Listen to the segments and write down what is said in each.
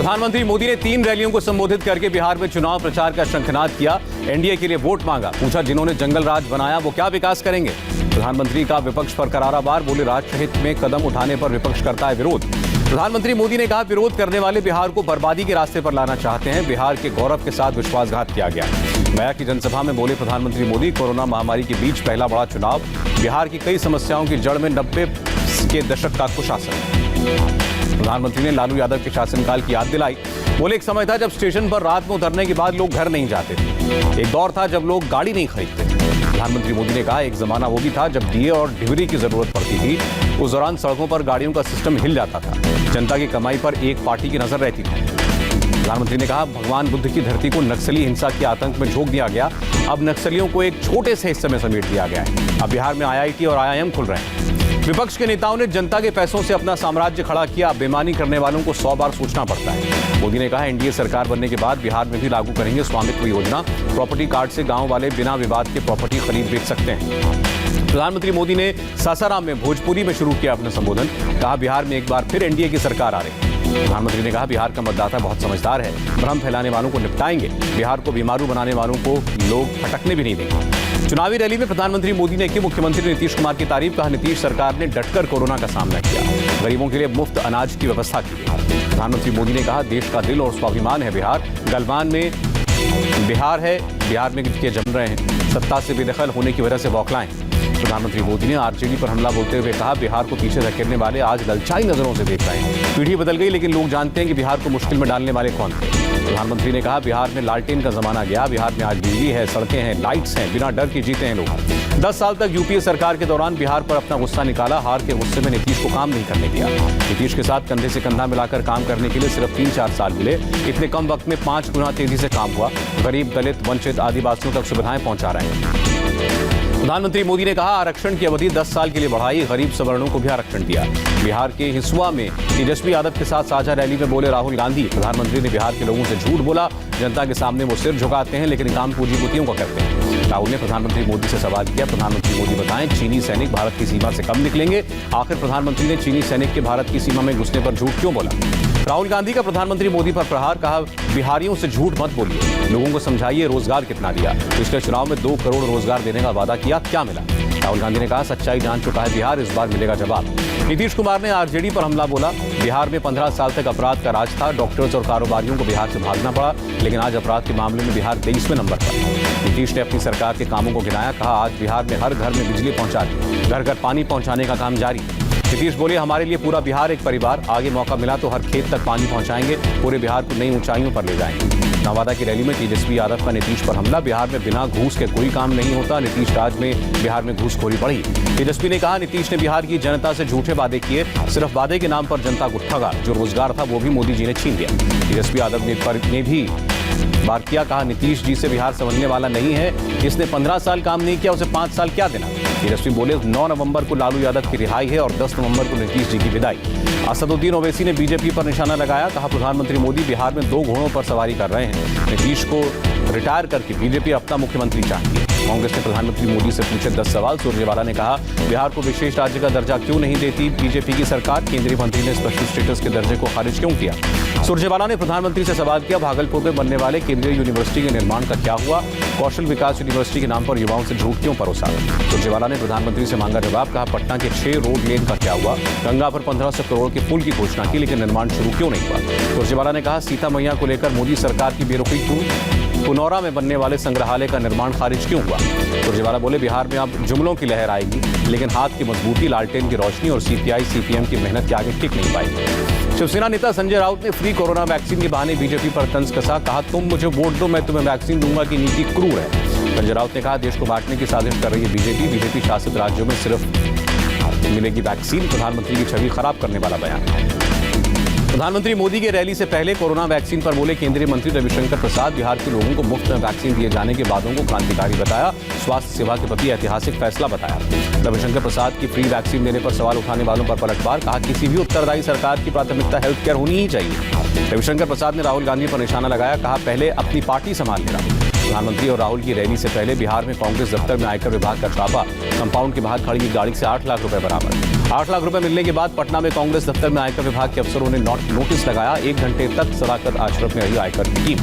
प्रधानमंत्री मोदी ने 3 रैलियों को संबोधित करके बिहार में चुनाव प्रचार का शंखनाद किया। एनडीए के लिए वोट मांगा। पूछा जिन्होंने जंगल राज बनाया वो क्या विकास करेंगे। प्रधानमंत्री का विपक्ष पर करारा वार। बोले राष्ट्रहित में कदम उठाने पर विपक्ष करता है विरोध। प्रधानमंत्री मोदी ने कहा विरोध करने वाले बिहार को बर्बादी के रास्ते पर लाना चाहते हैं। बिहार के गौरव के साथ विश्वासघात किया गया। गया की जनसभा में बोले प्रधानमंत्री मोदी कोरोना महामारी के बीच पहला बड़ा चुनाव। बिहार की कई समस्याओं की जड़ में 90 के दशक का कुशासन। प्रधानमंत्री ने लालू यादव के शासनकाल की याद दिलाई। बोले एक समय था जब स्टेशन पर रात में उतरने के बाद लोग घर नहीं जाते थे। एक दौर था जब लोग गाड़ी नहीं खरीदते थे। प्रधानमंत्री मोदी ने कहा एक जमाना वो भी था जब डीए और डिबरी की जरूरत पड़ती थी। उस दौरान सड़कों पर गाड़ियों का सिस्टम हिल जाता था। जनता की कमाई पर एक पार्टी की नजर रहती थी। प्रधानमंत्री ने कहा भगवान बुद्ध की धरती को नक्सली हिंसा के आतंक में झोंक दिया गया। अब नक्सलियों को एक छोटे से हिस्से में समेट दिया गया है। अब बिहार में आईआईटी और आईआईएम खुल रहे हैं। विपक्ष के नेताओं ने जनता के पैसों से अपना साम्राज्य खड़ा किया। बेईमानी करने वालों को 100 बार सोचना पड़ता है। मोदी ने कहा एनडीए सरकार बनने के बाद बिहार में भी लागू करेंगे स्वामित्व योजना। प्रॉपर्टी कार्ड से गांव वाले बिना विवाद के प्रॉपर्टी खरीद बेच सकते हैं। प्रधानमंत्री मोदी ने सासाराम में भोजपुरी में शुरू किया अपना संबोधन। कहा बिहार में एक बार फिर एनडीए की सरकार आ रही है। प्रधानमंत्री ने कहा बिहार का मतदाता बहुत समझदार है। भ्रम फैलाने वालों को निपटाएंगे। बिहार को बीमारू बनाने वालों को लोग फटकने भी नहीं देंगे। चुनावी रैली में प्रधानमंत्री मोदी ने की मुख्यमंत्री नीतीश कुमार की तारीफ। कहा नीतीश सरकार ने डटकर कोरोना का सामना किया। गरीबों के लिए मुफ्त अनाज की व्यवस्था की गई। प्रधानमंत्री मोदी ने कहा देश का दिल और स्वाभिमान है बिहार। गलवान में बिहार है। बिहार में के जम रहे हैं। सत्ता से बेदखल होने की वजह से बौखलाएं। प्रधानमंत्री मोदी ने आरजेडी पर हमला बोलते हुए कहा बिहार को पीछे धकेलने वाले आज ललचाई नजरों से देख रहे हैं। पीढ़ी बदल गई लेकिन लोग जानते हैं कि बिहार को मुश्किल में डालने वाले कौन थे। प्रधानमंत्री ने कहा बिहार में लालटेन का जमाना गया। बिहार में आज बिजली है, सड़कें हैं, लाइट्स हैं। बिना डर के जीते हैं लोग। 10 साल तक यूपीए सरकार के दौरान बिहार पर अपना गुस्सा निकाला। हार के गुस्से में नीतीश को काम नहीं करने दिया। नीतीश के साथ कंधे से कंधा मिलाकर काम करने के लिए सिर्फ 3-4 साल मिले। इतने कम वक्त में 5 गुना तेजी से काम हुआ। गरीब, दलित, वंचित, आदिवासियों तक सुविधाएं पहुंचा रहे हैं। प्रधानमंत्री मोदी ने कहा आरक्षण की अवधि 10 साल के लिए बढ़ाई। गरीब सवर्णों को भी आरक्षण दिया। बिहार के हिसुआ में तेजस्वी यादव के साथ साझा रैली में बोले राहुल गांधी प्रधानमंत्री ने बिहार के लोगों से झूठ बोला। जनता के सामने वो सिर झुकाते हैं लेकिन काम पूंजीपतियों का करते हैं। राहुल ने प्रधानमंत्री मोदी से सवाल किया प्रधानमंत्री मोदी बताएं चीनी सैनिक भारत की सीमा से कब निकलेंगे। आखिर प्रधानमंत्री ने चीनी सैनिक के भारत की सीमा में घुसने पर झूठ क्यों बोला। राहुल गांधी का प्रधानमंत्री मोदी पर प्रहार। कहा बिहारियों से झूठ मत बोलिए। लोगों को समझाइए रोजगार कितना दिया। पिछले चुनाव में 2 करोड़ रोजगार देने का वादा किया, क्या मिला। राहुल गांधी ने कहा सच्चाई जान चुका है बिहार, इस बार मिलेगा जवाब। नीतीश कुमार ने आरजेडी पर हमला बोला। बिहार में 15 साल तक अपराध का राज था। डॉक्टर्स और कारोबारियों को बिहार से भागना पड़ा लेकिन आज अपराध के मामले में बिहार 23वें नंबर पर। नीतीश ने अपनी सरकार के कामों को गिनाया। कहा आज बिहार में हर घर में बिजली पहुंचा दी। घर घर पानी पहुंचाने का काम जारी। नीतीश बोले हमारे लिए पूरा बिहार एक परिवार। आगे मौका मिला तो हर खेत तक पानी पहुंचाएंगे। पूरे बिहार को नई ऊंचाइयों पर ले जाएंगे। नवादा की रैली में तेजस्वी यादव का नीतीश पर हमला। बिहार में बिना घूस के कोई काम नहीं होता। नीतीश राज में बिहार में घूसखोरी बढ़ी। तेजस्वी ने कहा नीतीश ने बिहार की जनता से झूठे वादे किए। सिर्फ वादे के नाम पर जनता को ठगा। जो रोजगार था वो भी मोदी जी ने छीन लिया। तेजस्वी यादव ने भी बार किया। कहा नीतीश जी से बिहार समझने वाला नहीं है। इसने 15 साल काम नहीं किया, उसे 5 साल क्या देना। तेजस्वी बोले 9 नवंबर को लालू यादव की रिहाई है और 10 नवंबर को नीतीश जी की विदाई। असदुद्दीन ओवैसी ने बीजेपी पर निशाना लगाया। कहा प्रधानमंत्री मोदी बिहार में 2 घोड़ों पर सवारी कर रहे हैं। नीतीश को रिटायर करके बीजेपी अपना मुख्यमंत्री चाहती है। कांग्रेस ने प्रधानमंत्री मोदी से पूछे 10 सवाल। सुरजेवाला ने कहा बिहार को विशेष राज्य का दर्जा क्यों नहीं देती बीजेपी की सरकार। केंद्रीय मंत्री ने स्पेशल स्टेटस के दर्जे को खारिज क्यों किया। सुरजेवाला ने प्रधानमंत्री से सवाल किया भागलपुर में बनने वाले केंद्रीय यूनिवर्सिटी के निर्माण का क्या हुआ। कौशल विकास यूनिवर्सिटी के नाम पर युवाओं से झूठ क्यों परोसा। सुरजेवाला ने प्रधानमंत्री से मांगा जवाब। कहा पटना के 6 रोड लेन का क्या हुआ। गंगा पर 1500 करोड़ के पुल की घोषणा की लेकिन निर्माण शुरू क्यों नहीं हुआ। सुरजेवाला ने कहा सीता मैया को लेकर मोदी सरकार की बेरुखी क्यों। पुनौरा में बनने वाले संग्रहालय का निर्माण खारिज क्यों हुआ। सुरजेवाला बोले बिहार में अब जुमलों की लहर आएगी लेकिन हाथ की मजबूती, लालटेन की रोशनी और सीपीआई सीपीएम की मेहनत के आगे टिक नहीं पाएगी। शिवसेना नेता संजय राउत ने फ्री कोरोना वैक्सीन के बहाने बीजेपी पर तंज कसा। कहा तुम मुझे वोट दो मैं तुम्हें वैक्सीन दूंगा की नीति क्रूर है। संजय राउत ने कहा देश को बांटने की साजिश कर रही है बीजेपी। बीजेपी शासित राज्यों में सिर्फ मिलेगी वैक्सीन। प्रधानमंत्री की छवि खराब करने वाला बयान। प्रधानमंत्री मोदी के रैली से पहले कोरोना वैक्सीन पर बोले केंद्रीय मंत्री रविशंकर प्रसाद। बिहार के लोगों को मुफ्त में वैक्सीन दिए जाने के वादों को क्रांतिकारी बताया। स्वास्थ्य सेवा के प्रति ऐतिहासिक फैसला बताया। रविशंकर प्रसाद की फ्री वैक्सीन देने पर सवाल उठाने वालों पर पलटवार। कहा किसी भी उत्तरदायी सरकार की प्राथमिकता हेल्थ केयर होनी ही चाहिए। रविशंकर प्रसाद ने राहुल गांधी पर निशाना लगाया। कहा पहले अपनी पार्टी संभाल लेना। प्रधानमंत्री और राहुल की रैली से पहले बिहार में कांग्रेस दफ्तर में आयकर विभाग का छापा। कंपाउंड के बाहर खड़ी गाड़ी से 8 लाख रुपए बरामद। 8 लाख रुपए मिलने के बाद पटना में कांग्रेस दफ्तर में आयकर विभाग के अफसरों ने नोटिस लगाया। 1 घंटे तक सदाकत आश्रम में रही आयकर की टीम।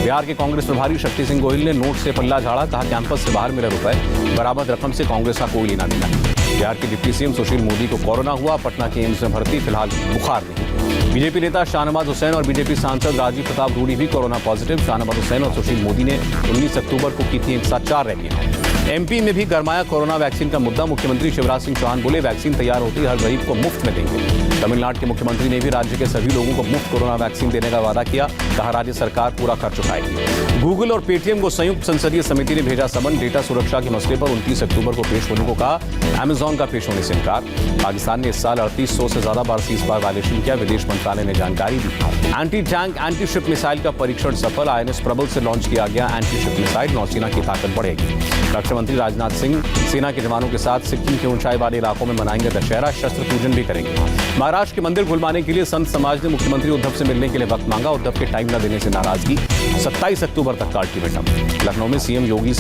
बिहार के कांग्रेस प्रभारी शक्ति सिंह गोहिल ने नोट से पल्ला झाड़ा। कहा, कैंपस से बाहर मिले रुपए बरामद रकम से कांग्रेस का कोई लेना देना नहीं। बिहार के डिप्टी सीएम सुशील मोदी को कोरोना हुआ। पटना के एम्स में भर्ती, फिलहाल बुखार नहीं। बीजेपी नेता शाहनवाज हुसैन और बीजेपी सांसद राजीव प्रताप रूडी भी कोरोना पॉजिटिव। शाहनवाज हुसैन और सुशील मोदी ने 19 अक्टूबर को की थी एक साथ 4 रैलियां। एमपी में भी गरमाया कोरोना वैक्सीन का मुद्दा। मुख्यमंत्री शिवराज सिंह चौहान बोले, वैक्सीन तैयार होती ही हर गरीब को मुफ्त में देंगे। तमिलनाडु के मुख्यमंत्री ने भी राज्य के सभी लोगों को मुफ्त कोरोना वैक्सीन देने का वादा किया। कहा, राज्य सरकार पूरा खर्च उठाएगी। गूगल और पेटीएम को संयुक्त संसदीय समिति ने भेजा समन। डेटा सुरक्षा के मसले पर 29 अक्टूबर को पेश होने को कहा। अमेजॉन का पेश होने से इनकार। पाकिस्तान ने इस साल 3800 से ज्यादा बार सीज़फायर वायलेशन किया। विदेश मंत्रालय ने जानकारी दी। Anti tank anti ship missile का परीक्षण सफल। INS प्रबल से लॉन्च किया गया एंटी शिप मिसाइल। नौसेना की ताकत बढ़ेगी। रक्षा मंत्री राजनाथ सिंह सेना के जवानों के साथ सिक्किम के ऊंचाई वाले इलाकों में मनाएंगे दशहरा। शस्त्र पूजन भी करेंगे। महाराष्ट्र के मंदिर खुलवाने के लिए संत समाज ने मुख्यमंत्री उद्धव से मिलने के लिए वक्त मांगा। उद्धव के टाइम न देने से नाराजगी। 27 अक्टूबर तक का अल्टीमेटम। लखनऊ में सीएम योगी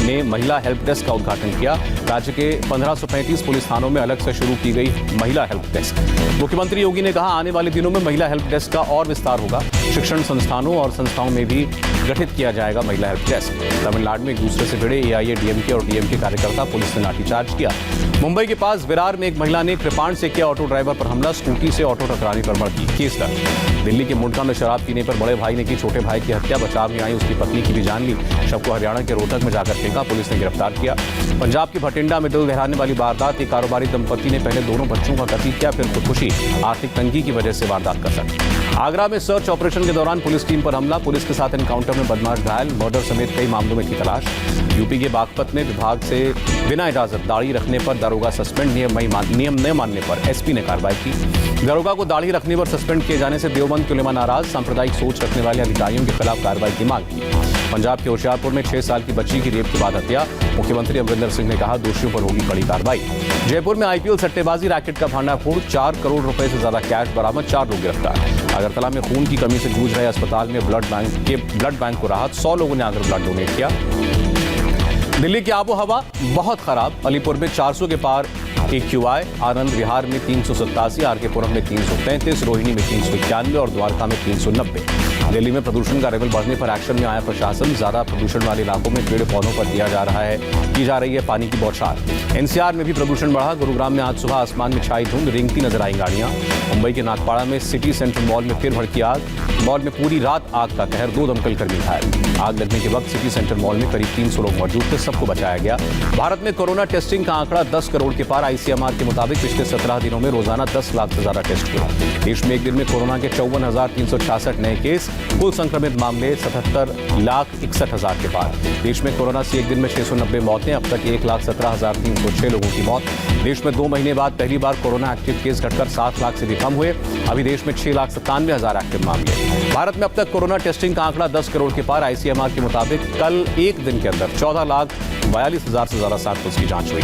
ने महिला हेल्प डेस्क का उद्घाटन किया। राज्य के 1535 पुलिस थानों में अलग से शुरू की गई महिला हेल्प डेस्क। मुख्यमंत्री योगी ने कहा, आने वाले दिनों में महिला हेल्प डेस्क का और विस्तार होगा। शिक्षण संस्थानों और संस्थाओं में भी गठित किया जाएगा महिला हेल्प डेस्क। तमिलनाडु में एक दूसरे से भिड़े AIADMK और DMK कार्यकर्ता, पुलिस ने लाठीचार्ज किया। मुंबई के पास विरार में एक महिला ने कृपाण से किया ऑटो ड्राइवर पर हमला। स्कूटी से ऑटो टकराने पर बढ़ती केस दर्ज। दिल्ली के मुंडका में शराब पीने पर बड़े भाई ने की छोटे भाई की हत्या। बचाव में आई उसकी पत्नी की भी जान ली। शव को हरियाणा के रोहतक में जाकर फेंका, पुलिस ने गिरफ्तार किया। पंजाब के भटिंडा में दिल दहलाने वाली वारदात। एक कारोबारी दंपति ने पहले दोनों बच्चों का कत्ल किया, फिर खुदकुशी। आर्थिक तंगी की वजह से वारदात का शक। आगरा में सर्च ऑपरेशन के दौरान पुलिस टीम पर हमला। पुलिस के साथ एनकाउंटर में बदमाश घायल। मर्डर समेत कई मामलों में थी तलाश। यूपी के बागपत में विभाग से बिना इजाजत दाढ़ी रखने पर दारोगा सस्पेंड। नियम न मानने पर SP ने कार्रवाई की। दारोगा को दाढ़ी रखने पर सस्पेंड किए जाने से देवबंद के उलेमा नाराज। सांप्रदायिक सोच रखने वाले अधिकारियों के खिलाफ कार्रवाई की मांग की। पंजाब के होशियारपुर में 6 साल की बच्ची की रेप के बाद हत्या। मुख्यमंत्री अमरिंदर सिंह ने कहा, दोषियों पर होगी कड़ी कार्रवाई। जयपुर में IPL सट्टेबाजी रैकेट का भांडाफोड़। 4 करोड़ रुपए से ज्यादा कैश बरामद। 4 लोग गिरफ्तार। अगरतला में खून की कमी से जूझ रहे अस्पताल में ब्लड बैंक को राहत। 100 लोगों ने आकर ब्लड डोनेट किया। दिल्ली की आबो हवा बहुत खराब। अलीपुर में 400 के पार AQI। आनंद विहार में 387, RK पुरम में 333, रोहिणी में 391 और द्वारका में 390। दिल्ली में प्रदूषण का लेवल बढ़ने पर एक्शन में आया प्रशासन। ज्यादा प्रदूषण वाले इलाकों में पेड़ पौधों पर की जा रही है पानी की बौछार। NCR में भी प्रदूषण बढ़ा। गुरुग्राम में आज सुबह आसमान में छाई धुंध, रेंगती नजर आई गाड़ियां। मुंबई के नागपाड़ा में सिटी सेंट्रल मॉल में फिर भड़की आग। मॉल में पूरी रात आग का कहर, 2 दमकल कर्मी घायल। आग लगने के वक्त सिटी सेंट्रल मॉल में करीब 300 लोग मौजूद थे, सबको बचाया गया। भारत में कोरोना टेस्टिंग का आंकड़ा 10 करोड़ के पार। ICMR के मुताबिक पिछले 17 दिनों में रोजाना 10 लाख से ज्यादा टेस्ट हुए। देश में एक दिन में कोरोना के 54,366 नए केस। कुल संक्रमित मामले 77,61,000 के पार। देश में कोरोना से एक दिन में 690 मौतें। अब तक 1,17,306 लोगों की मौत। देश में 2 महीने बाद पहली बार कोरोना एक्टिव केस घटकर 7 लाख से भी कम हुए। अभी देश में 6,97,000 एक्टिव मामले। भारत में अब तक कोरोना टेस्टिंग का आंकड़ा 10 करोड़ के पार। ICMR के मुताबिक कल एक दिन के अंदर 14,42,000 से ज्यादा सैंपल्स की जांच हुई।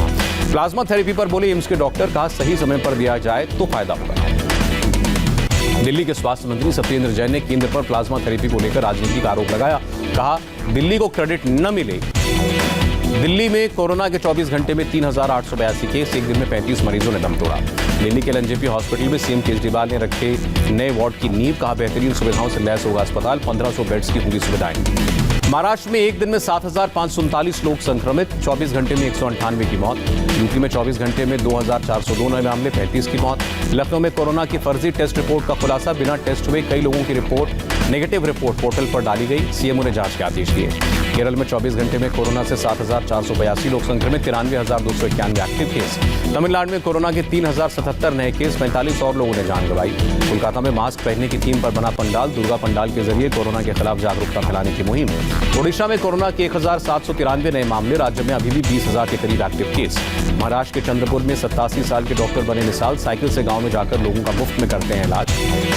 प्लाज्मा थेरेपी पर बोले एम्स के डॉक्टर। कहा, सही समय पर दिया जाए तो फायदा होगा। दिल्ली के स्वास्थ्य मंत्री सत्येंद्र जैन ने केंद्र पर प्लाज्मा थेरेपी को लेकर राजनीति का आरोप लगाया। कहा, दिल्ली को क्रेडिट न मिले। दिल्ली में कोरोना के 24 घंटे में 3,882 केस। एक दिन में 35 मरीजों ने दम तोड़ा। दिल्ली के LNJP हॉस्पिटल में CM केजरीवाल ने रखे नए वार्ड की नींव। कहा, बेहतरीन सुविधाओं से लैस होगा अस्पताल। 1500 बेड्स की होंगी सुविधाएं। महाराष्ट्र में एक दिन में 7,539 लोग संक्रमित। 24 घंटे में 198 की मौत। यूपी में 24 घंटे में 2,402 नए मामले, 35 की मौत। लखनऊ में कोरोना की फर्जी टेस्ट रिपोर्ट का खुलासा। बिना टेस्ट हुए कई लोगों की नेगेटिव रिपोर्ट पोर्टल पर डाली गई। CMO ने जांच के आदेश दिए। केरल में 24 घंटे में कोरोना से 7,482 लोग संक्रमित। 93,291 एक्टिव केस। तमिलनाडु में कोरोना के 3,077 नए केस। 45 और लोगों ने जान गंवाई। कोलकाता में मास्क पहनने की थीम पर बना पंडाल। दुर्गा पंडाल के जरिए कोरोना के खिलाफ जागरूकता फैलाने की मुहिम। ओडिशा में कोरोना के 1,793 नए मामले। राज्य में अभी भी 20,000 के करीब एक्टिव केस। महाराष्ट्र के चंद्रपुर में 87 साल के डॉक्टर बने मिसाल। साइकिल से गांव में जाकर लोगों का मुफ्त में करते हैं इलाज।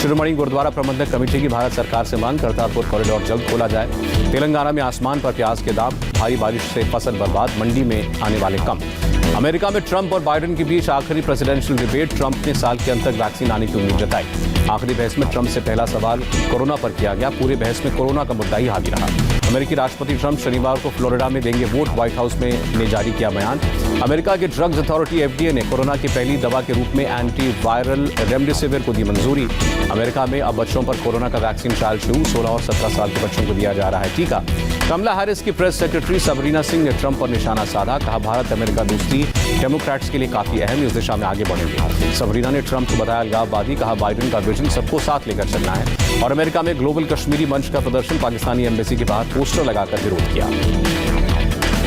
शिरोमणि गुरुद्वारा प्रबंधक कमेटी की भारत सरकार से मांग। करतारपुर कॉरिडोर जल्द खोला जाए। तेलंगाना में आसमान पर प्याज के दाम। भारी बारिश से फसल बर्बाद। मंडी में आने वाले कम। अमेरिका में ट्रंप और बाइडेन के बीच आखिरी प्रेसिडेंशियल डिबेट। ट्रंप ने साल के अंत तक वैक्सीन आने की उम्मीद जताई। आखिरी बहस में ट्रंप से पहला सवाल कोरोना पर किया गया। पूरे बहस में कोरोना का मुद्दा ही हावी रहा। अमेरिकी राष्ट्रपति ट्रंप शनिवार को फ्लोरिडा में देंगे वोट, व्हाइट हाउस में ने जारी किया बयान। अमेरिका के ड्रग्स अथॉरिटी FDA ने कोरोना की पहली दवा के रूप में एंटी वायरल रेमडेसिविर को दी मंजूरी। अमेरिका में अब बच्चों पर कोरोना का वैक्सीन ट्रायल शुरू, 16 और 17 साल के बच्चों को दिया जा रहा है टीका। कमला हैरिस की प्रेस सेक्रेटरी सबरीना सिंह ने ट्रंप पर निशाना साधा, कहा भारत अमेरिका दोस्ती डेमोक्रेट्स के लिए काफी अहम, इस दिशा में आगे बढ़ेंगे। सबरीना ने ट्रंप को बताया अलगाववादी, कहा बाइडेन का विजन सबको साथ लेकर चलना है। और अमेरिका में ग्लोबल कश्मीरी मंच का प्रदर्शन, पाकिस्तानी एम्बेसी के बाहर पोस्टर लगाकर विरोध किया।